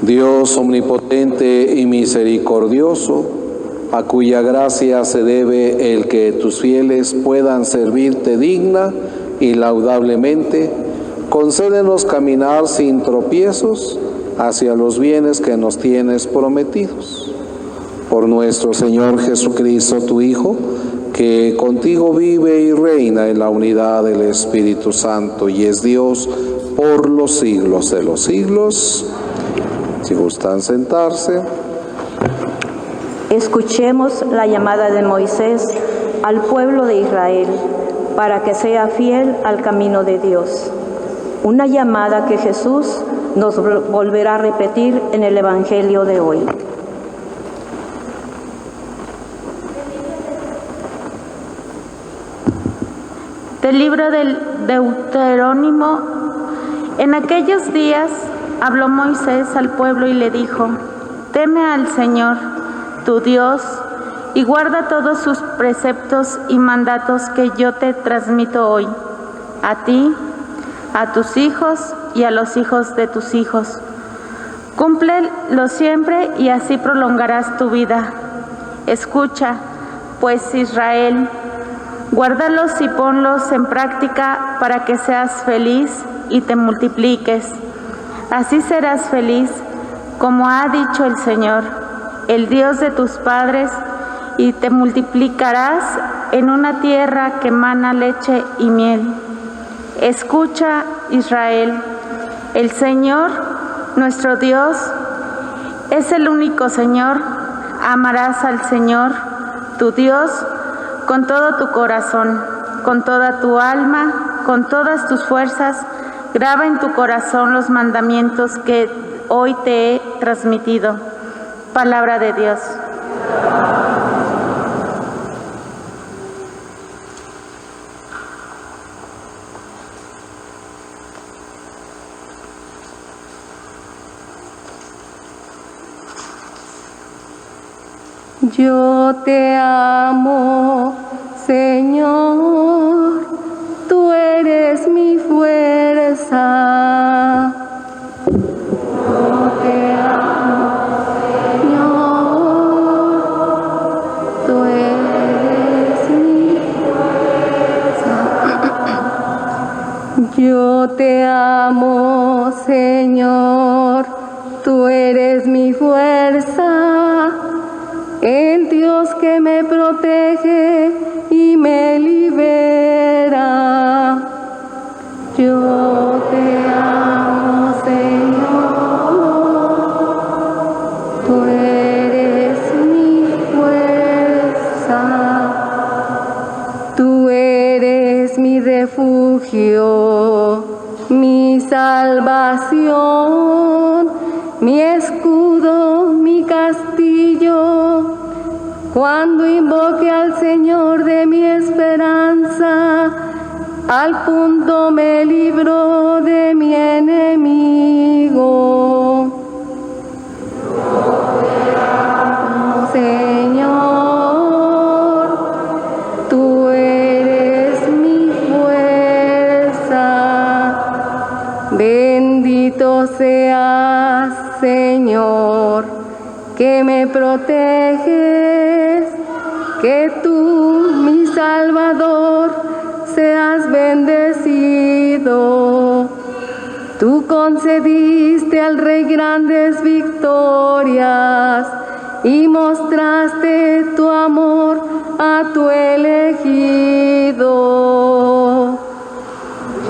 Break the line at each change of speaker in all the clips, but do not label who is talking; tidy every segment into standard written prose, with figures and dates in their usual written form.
Dios omnipotente y misericordioso, a cuya gracia se debe el que tus fieles puedan servirte digna y laudablemente, concédenos caminar sin tropiezos hacia los bienes que nos tienes prometidos. Por nuestro Señor Jesucristo, tu Hijo, que contigo vive y reina en la unidad del Espíritu Santo y es Dios por los siglos de los siglos. Si gustan sentarse.
Escuchemos la llamada de Moisés al pueblo de Israel para que sea fiel al camino de Dios. Una llamada que Jesús nos volverá a repetir en el Evangelio de hoy.
Del libro del Deuteronomio. En aquellos días habló Moisés al pueblo y le dijo: teme al Señor, tu Dios, y guarda todos sus preceptos y mandatos que yo te transmito hoy, a ti, a tus hijos y a los hijos de tus hijos. Cúmplelos siempre y así prolongarás tu vida. Escucha, pues, Israel, guárdalos y ponlos en práctica para que seas feliz y te multipliques. Así serás feliz, como ha dicho el Señor, el Dios de tus padres, y te multiplicarás en una tierra que mana leche y miel. Escucha, Israel, el Señor, nuestro Dios, es el único Señor. Amarás al Señor, tu Dios, con todo tu corazón, con toda tu alma, con todas tus fuerzas. Graba en tu corazón los mandamientos que hoy te he transmitido. Palabra de Dios.
Yo te amo, Señor, tú eres mi fuerza. Yo te amo, Señor, tú eres mi fuerza. Yo te amo, Señor, tú eres mi fuerza. El Dios que me protege y me libera. Yo te amo, Señor, tú eres mi fuerza. Tú eres mi refugio, mi salvación, mi escudo, mi castillo. Cuando invoque al Señor de mi esperanza, al punto me libró de mi enemigo. Yo te amo, Señor, tú eres mi fuerza. Bendito seas, Señor, que me proteges, que tú, mi Salvador, seas bendecido. Tú concediste al Rey grandes victorias y mostraste tu amor a tu elegido.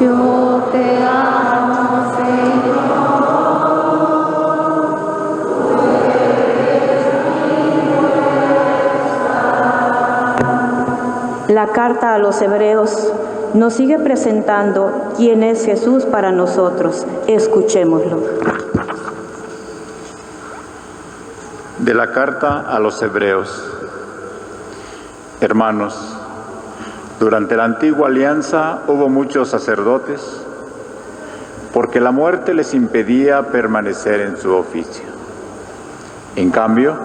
Yo te amo, Señor.
La carta a los Hebreos nos sigue presentando quién es Jesús para nosotros. Escuchémoslo.
De la carta a los Hebreos. Hermanos, durante la antigua alianza hubo muchos sacerdotes, porque la muerte les impedía permanecer en su oficio. En cambio,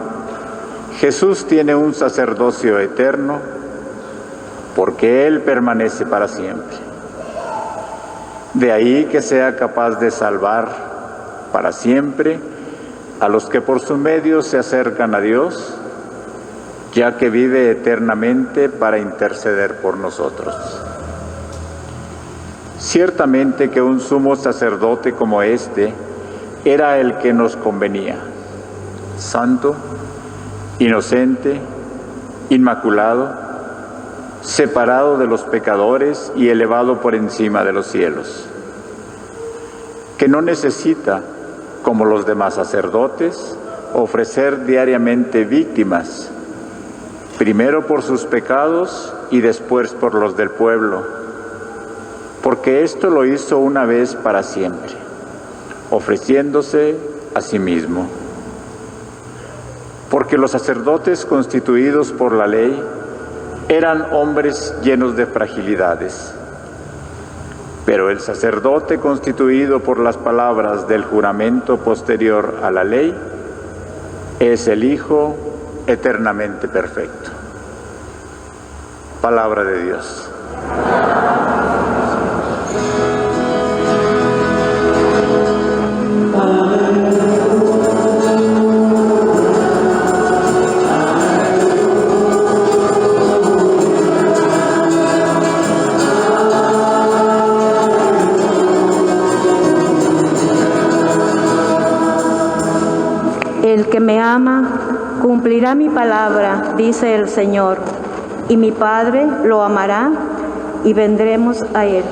Jesús tiene un sacerdocio eterno, porque Él permanece para siempre. De ahí que sea capaz de salvar para siempre a los que por su medio se acercan a Dios, ya que vive eternamente para interceder por nosotros. Ciertamente que un sumo sacerdote como este era el que nos convenía, santo, inocente, inmaculado, separado de los pecadores y elevado por encima de los cielos, que no necesita, como los demás sacerdotes, ofrecer diariamente víctimas, primero por sus pecados y después por los del pueblo, porque esto lo hizo una vez para siempre, ofreciéndose a sí mismo. Porque los sacerdotes constituidos por la ley eran hombres llenos de fragilidades, pero el sacerdote constituido por las palabras del juramento posterior a la ley es el Hijo eternamente perfecto. Palabra de Dios.
El que me ama cumplirá mi palabra, dice el Señor, y mi Padre lo amará y vendremos a él.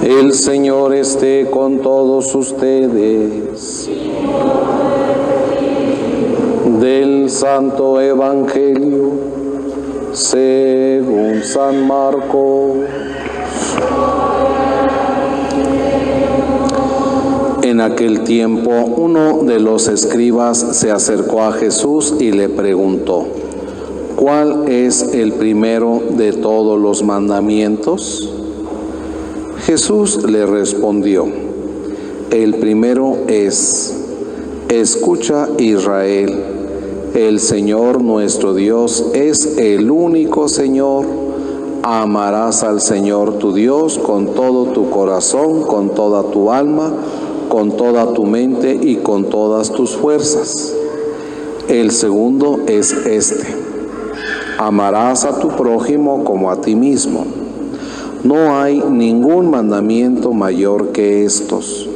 El Señor esté con todos ustedes. Del Santo Evangelio según San Marcos. En aquel tiempo, uno de los escribas se acercó a Jesús y le preguntó: ¿cuál es el primero de todos los mandamientos? Jesús le respondió: el primero es: escucha, Israel, el Señor nuestro Dios es el único Señor. Amarás al Señor tu Dios con todo tu corazón, con toda tu alma, con toda tu mente y con todas tus fuerzas. El segundo es este: amarás a tu prójimo como a ti mismo. No hay ningún mandamiento mayor que estos.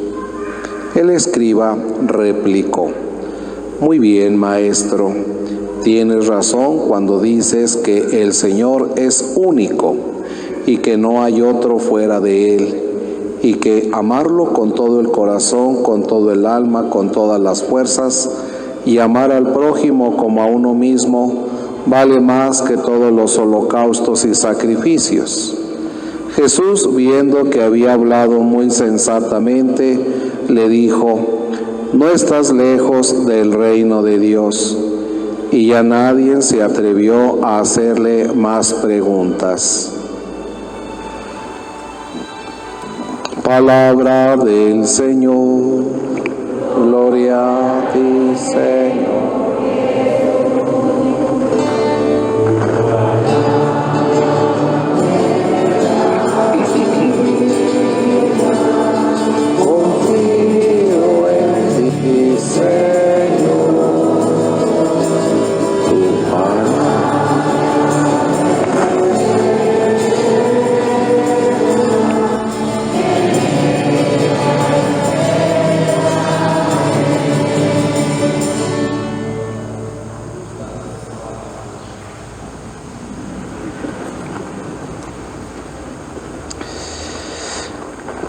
El escriba replicó: muy bien, maestro, tienes razón cuando dices que el Señor es único y que no hay otro fuera de Él, y que amarlo con todo el corazón, con todo el alma, con todas las fuerzas, y amar al prójimo como a uno mismo vale más que todos los holocaustos y sacrificios. Jesús, viendo que había hablado muy sensatamente, le dijo: no estás lejos del reino de Dios. Y ya nadie se atrevió a hacerle más preguntas. Palabra del Señor. Gloria a ti, Señor.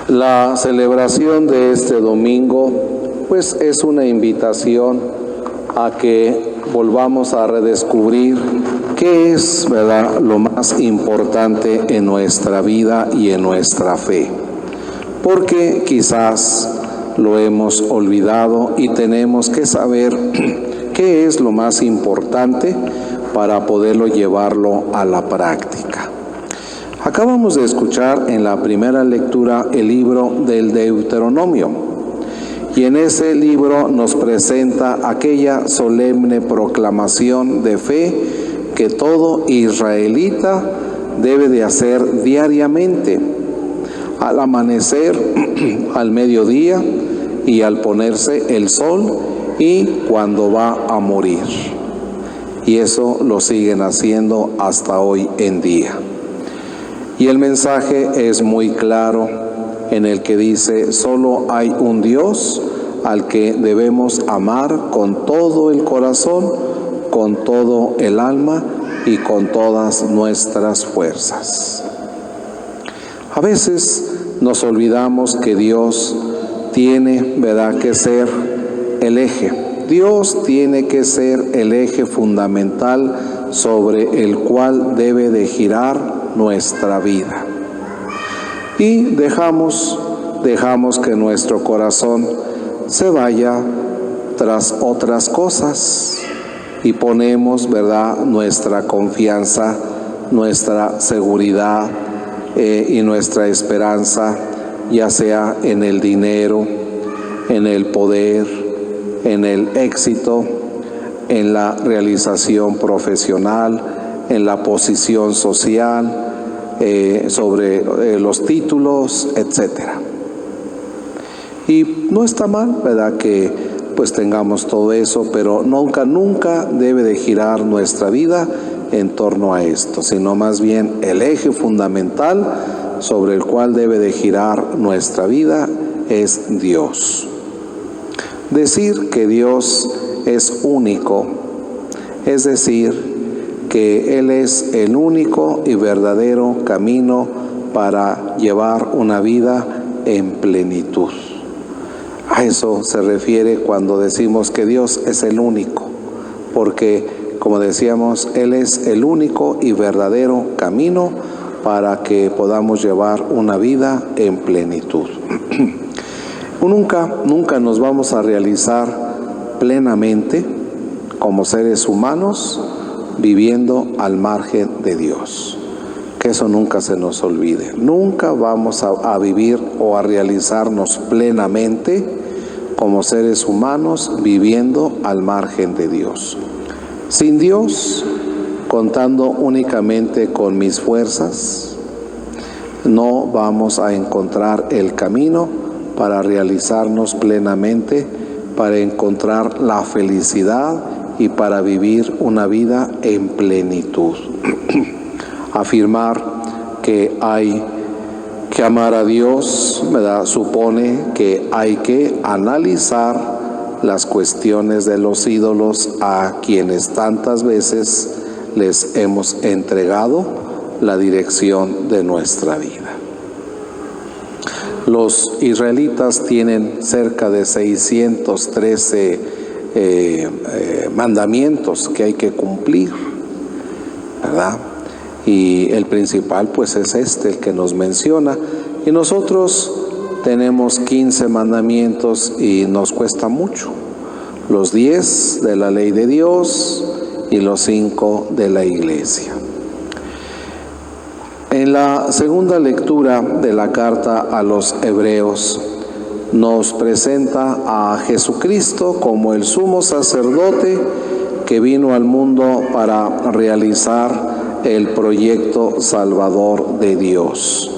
La celebración de este domingo, pues, es una invitación a que volvamos a redescubrir qué es, ¿verdad?, lo más importante en nuestra vida y en nuestra fe. Porque quizás lo hemos olvidado y tenemos que saber qué es lo más importante para poderlo llevarlo a la práctica. Acabamos de escuchar en la primera lectura el libro del Deuteronomio, y en ese libro nos presenta aquella solemne proclamación de fe que todo israelita debe de hacer diariamente, al amanecer, al mediodía y al ponerse el sol y cuando va a morir. Y eso lo siguen haciendo hasta hoy en día. Y el mensaje es muy claro en el que dice: solo hay un Dios al que debemos amar con todo el corazón, con todo el alma y con todas nuestras fuerzas. A veces nos olvidamos que Dios tiene, ¿verdad?, que ser el eje. Dios tiene que ser el eje fundamental sobre el cual debe de girar nuestra vida. Y dejamos que nuestro corazón se vaya tras otras cosas y ponemos, ¿verdad?, nuestra confianza, nuestra seguridad y nuestra esperanza, ya sea en el dinero, en el poder, en el éxito, en la realización profesional, en la posición social, sobre los títulos, etcétera. Y no está mal, ¿verdad?, que pues tengamos todo eso, pero nunca debe de girar nuestra vida en torno a esto, sino más bien el eje fundamental sobre el cual debe de girar nuestra vida es Dios. Decir que Dios es único, es decir, que Él es el único y verdadero camino para llevar una vida en plenitud. A eso se refiere cuando decimos que Dios es el único, porque, como decíamos, Él es el único y verdadero camino para que podamos llevar una vida en plenitud. Nunca nos vamos a realizar plenamente como seres humanos viviendo al margen de Dios. Que eso nunca se nos olvide. Nunca vamos a vivir o a realizarnos plenamente como seres humanos viviendo al margen de Dios. Sin Dios, contando únicamente con mis fuerzas, no vamos a encontrar el camino para realizarnos plenamente, para encontrar la felicidad y para vivir una vida en plenitud. Afirmar que hay que amar a Dios, ¿verdad?, supone que hay que analizar las cuestiones de los ídolos a quienes tantas veces les hemos entregado la dirección de nuestra vida. Los israelitas tienen cerca de 613 mandamientos que hay que cumplir, ¿verdad? Y el principal pues es el que nos menciona, y nosotros tenemos 15 mandamientos y nos cuesta mucho: los 10 de la ley de Dios y los 5 de la iglesia. En la segunda lectura de la carta a los Hebreos nos presenta a Jesucristo como el sumo sacerdote que vino al mundo para realizar el proyecto salvador de Dios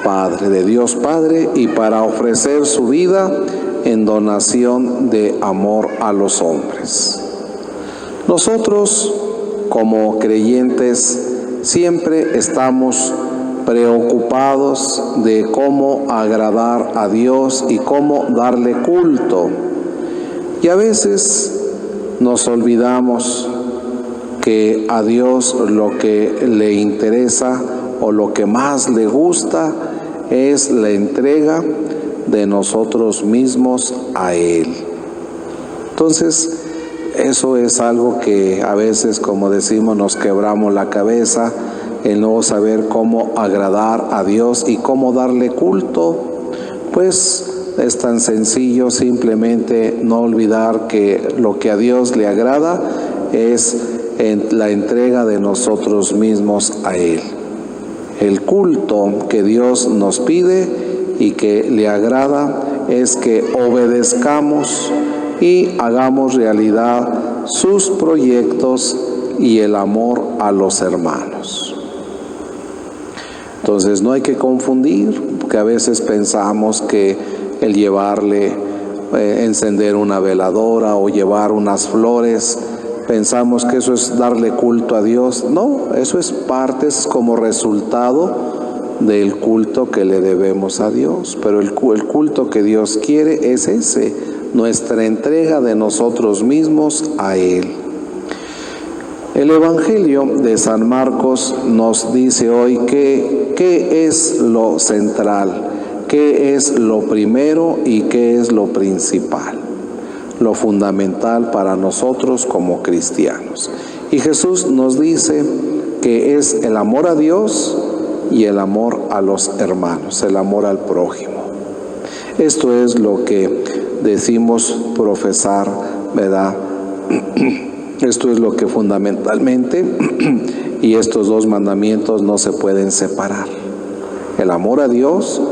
Padre, y para ofrecer su vida en donación de amor a los hombres. Nosotros, como creyentes, siempre estamos preocupados de cómo agradar a Dios y cómo darle culto. Y a veces nos olvidamos que a Dios lo que le interesa o lo que más le gusta es la entrega de nosotros mismos a Él. Entonces, eso es algo que a veces, como decimos, nos quebramos la cabeza, el no saber cómo agradar a Dios y cómo darle culto. Pues es tan sencillo, simplemente no olvidar que lo que a Dios le agrada es la entrega de nosotros mismos a Él. El culto que Dios nos pide y que le agrada es que obedezcamos y hagamos realidad sus proyectos y el amor a los hermanos. Entonces no hay que confundir, porque a veces pensamos que el llevarle, encender una veladora o llevar unas flores, pensamos que eso es darle culto a Dios. No, eso es parte, es como resultado del culto que le debemos a Dios. Pero el culto que Dios quiere es ese, nuestra entrega de nosotros mismos a Él. El Evangelio de San Marcos nos dice hoy qué es lo central, qué es lo primero y qué es lo principal, lo fundamental para nosotros como cristianos. Y Jesús nos dice que es el amor a Dios y el amor a los hermanos, el amor al prójimo. Esto es lo que decimos profesar, ¿verdad? Esto es lo que fundamentalmente, y estos dos mandamientos no se pueden separar: el amor a Dios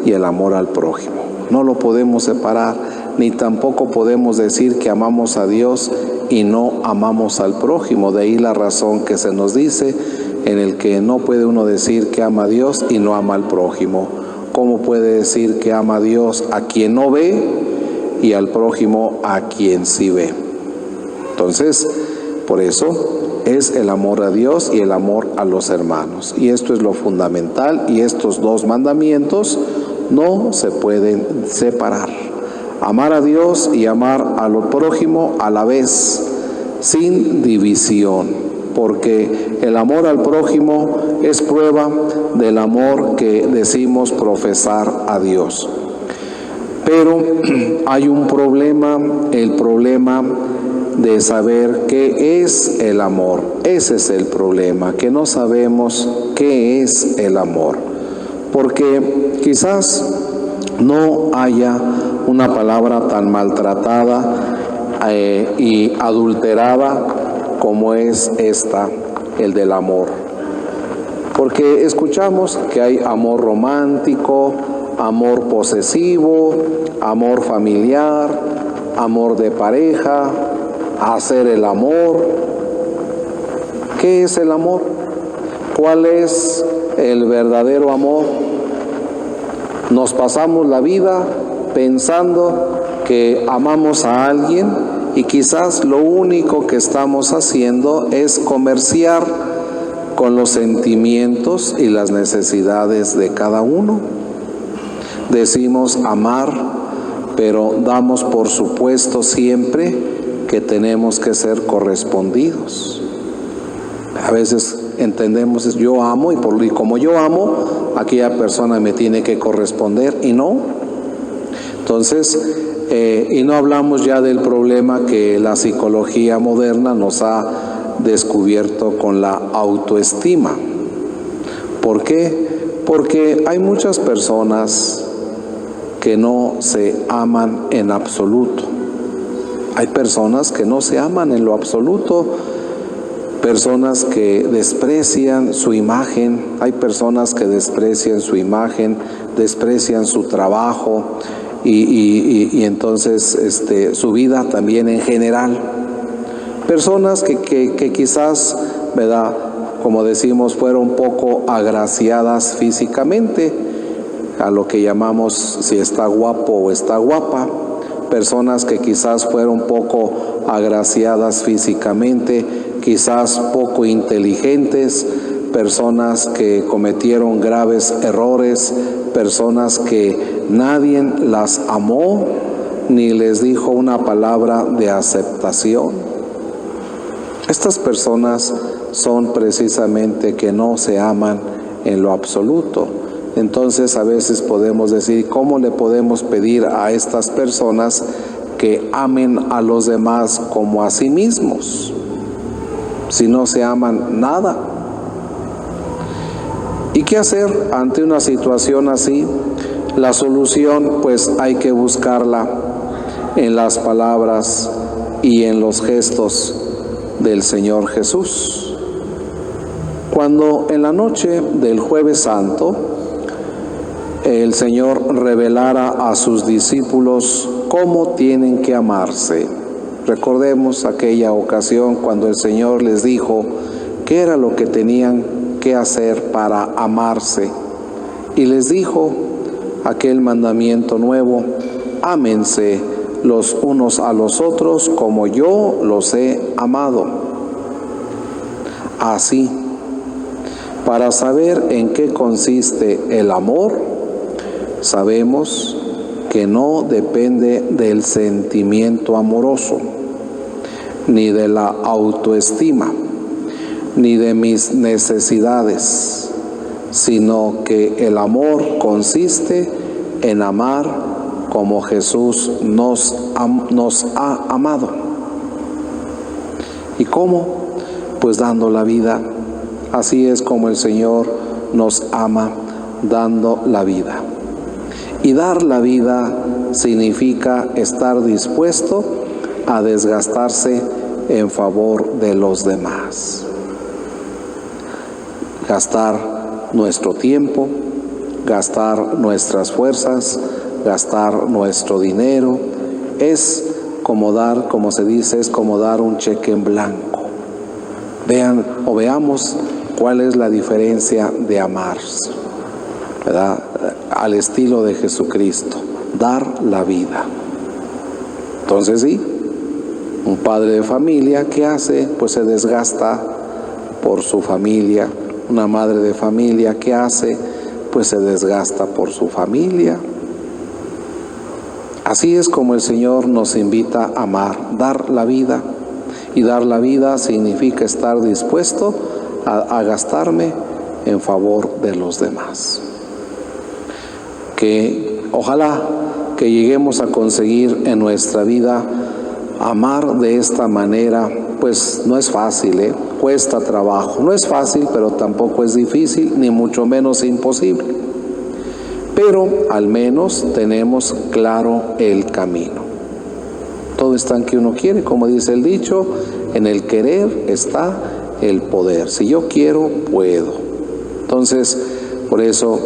y el amor al prójimo. No lo podemos separar, ni tampoco podemos decir que amamos a Dios y no amamos al prójimo. De ahí la razón que se nos dice, en el que no puede uno decir que ama a Dios y no ama al prójimo. ¿Cómo puede decir que ama a Dios a quien no ve y al prójimo a quien sí ve? Entonces, por eso es el amor a Dios y el amor a los hermanos. Y esto es lo fundamental, y estos dos mandamientos no se pueden separar. Amar a Dios y amar al prójimo a la vez, sin división, porque el amor al prójimo es prueba del amor que decimos profesar a Dios. Pero hay un problema, el problema de saber qué es el amor. Ese es el problema, que no sabemos qué es el amor, porque quizás no haya una palabra tan maltratada y adulterada como es esta, el del amor. Porque escuchamos que hay amor romántico, amor posesivo, amor familiar, amor de pareja, hacer el amor. ¿Qué es el amor? ¿Cuál es el verdadero amor? Nos pasamos la vida pensando que amamos a alguien y quizás lo único que estamos haciendo es comerciar con los sentimientos y las necesidades de cada uno. Decimos amar, pero damos por supuesto siempre que tenemos que ser correspondidos. A veces entendemos, yo amo y como yo amo, aquella persona me tiene que corresponder, y no. Entonces, y no hablamos ya del problema que la psicología moderna nos ha descubierto con la autoestima. ¿Por qué? Porque hay muchas personas que no se aman en absoluto. Hay personas que no se aman en lo absoluto, personas que desprecian su imagen, hay personas que desprecian su imagen, desprecian su trabajo y entonces su vida también en general. Personas que quizás, ¿verdad?, como decimos, fueron poco agraciadas físicamente, a lo que llamamos si está guapo o está guapa. Personas que quizás fueron poco agraciadas físicamente, quizás poco inteligentes, personas que cometieron graves errores, personas que nadie las amó ni les dijo una palabra de aceptación. Estas personas son precisamente que no se aman en lo absoluto. Entonces a veces podemos decir, ¿cómo le podemos pedir a estas personas que amen a los demás como a sí mismos, si no se aman nada? ¿Y qué hacer ante una situación así? La solución, pues hay que buscarla en las palabras y en los gestos del Señor Jesús. Cuando en la noche del Jueves Santo el Señor revelara a sus discípulos cómo tienen que amarse. Recordemos aquella ocasión cuando el Señor les dijo qué era lo que tenían que hacer para amarse. Y les dijo aquel mandamiento nuevo: ámense los unos a los otros como yo los he amado. Así, para saber en qué consiste el amor, sabemos que no depende del sentimiento amoroso, ni de la autoestima, ni de mis necesidades, sino que el amor consiste en amar como Jesús nos ha amado. ¿Y cómo? Pues dando la vida. Así es como el Señor nos ama, dando la vida. Y dar la vida significa estar dispuesto a desgastarse en favor de los demás. Gastar nuestro tiempo, gastar nuestras fuerzas, gastar nuestro dinero, es como dar, como se dice, es como dar un cheque en blanco. Veamos cuál es la diferencia de amar, ¿verdad? Al estilo de Jesucristo, dar la vida. Entonces sí, un padre de familia, ¿qué hace? Pues se desgasta por su familia. Una madre de familia, ¿qué hace? Pues se desgasta por su familia. Así es como el Señor nos invita a amar, dar la vida. Y dar la vida significa estar dispuesto a gastarme en favor de los demás. Que ojalá que lleguemos a conseguir en nuestra vida amar de esta manera. Pues no es fácil, cuesta trabajo. No es fácil, pero tampoco es difícil, ni mucho menos imposible. Pero al menos tenemos claro el camino. Todo está en que uno quiere, como dice el dicho, en el querer está el poder. Si yo quiero, puedo. Entonces, por eso,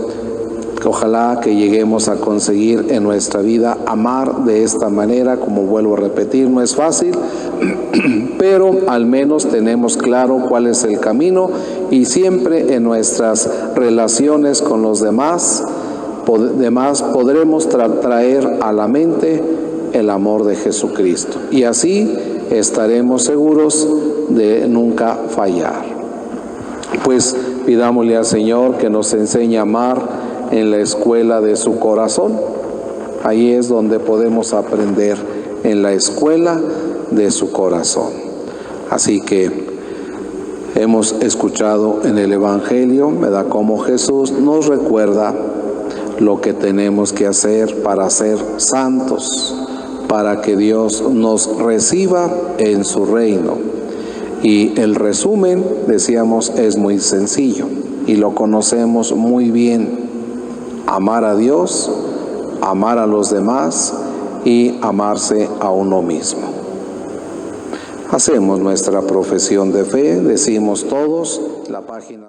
ojalá que lleguemos a conseguir en nuestra vida amar de esta manera. Como vuelvo a repetir, no es fácil, pero al menos tenemos claro cuál es el camino, y siempre en nuestras relaciones con los demás podremos traer a la mente el amor de Jesucristo, y así estaremos seguros de nunca fallar. Pues pidámosle al Señor que nos enseñe a amar en la escuela de su corazón. Ahí es donde podemos aprender, en la escuela de su corazón. Así que hemos escuchado en el Evangelio, ¿verdad?, cómo Jesús nos recuerda lo que tenemos que hacer para ser santos, para que Dios nos reciba en su reino. Y el resumen, decíamos, es muy sencillo y lo conocemos muy bien: amar a Dios, amar a los demás y amarse a uno mismo. Hacemos nuestra profesión de fe, decimos todos la página.